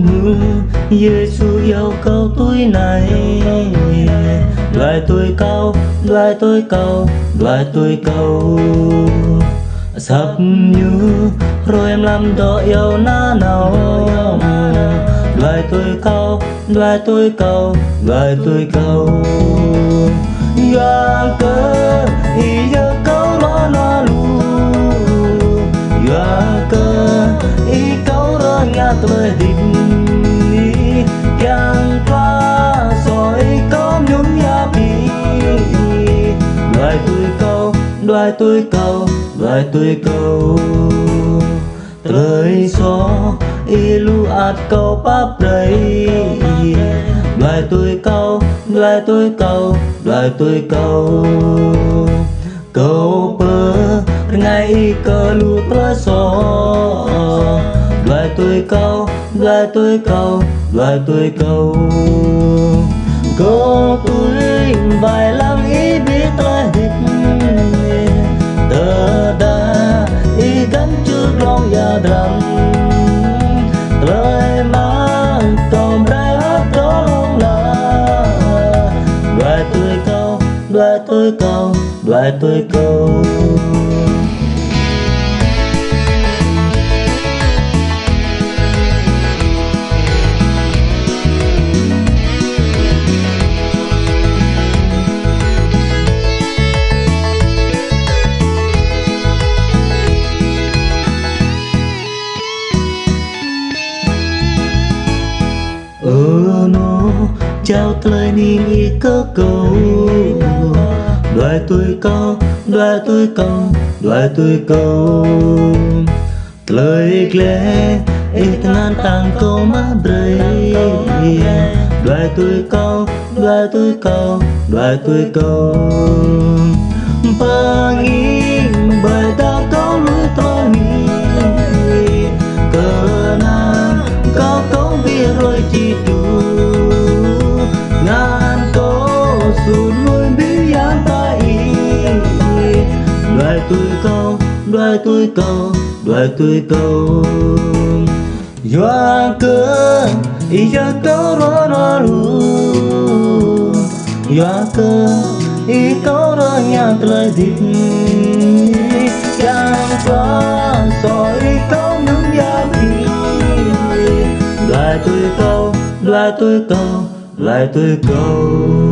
ngư Giêsu yêu cầu tôi này Loài tôi cầu, loài tôi cầu, loài tôi cầu sắp như rồi em làm đó yêu na nào loài tôi cầu, loài tôi cầu, loài tôi cầu Doa cơ ý giờ câu nó lu Doa cơ ý câu đó nhà tôi định đi càng qua rồi có nhún nhà bị loài tôi cầu, loài tôi cầu, loài tôi cầu trời gió ilu ạt cầu bắp đầy loài tôi cầu, loài tôi cầu, loài tôi cầu cầu bơ ngày cờ lu tua gió loài tôi cầu, loài tôi cầu, loài tôi cầu cầu tôi vài lăng ý biết loài địch tờ đà ý gắn trước lòng nhà đầm lời mang tòm rai hát đó lòng là loài tôi cầu, loài tôi cầu, loài tôi cầu chào lời niềm ý cơ cầu loài tôi cầu, loài tôi cầu, loài tôi cầu lời lẽ ít ngàn tàng câu má bầy loài tôi cầu, loài tôi cầu, loài tôi cầu pangi bài ta câu lối tôi cờ nam có câu bia rồi chỉ đủ ngàn câu dù nuôi biết dáng tay loài tôi cầu, loài tôi cầu, loài tôi cầu doa cơ ý cho câu đó nó lu doa cơ ý câu đó nhà lời thịt chẳng qua rồi câu những giá trị loài tôi cầu, loài tôi cầu, loài tôi cầu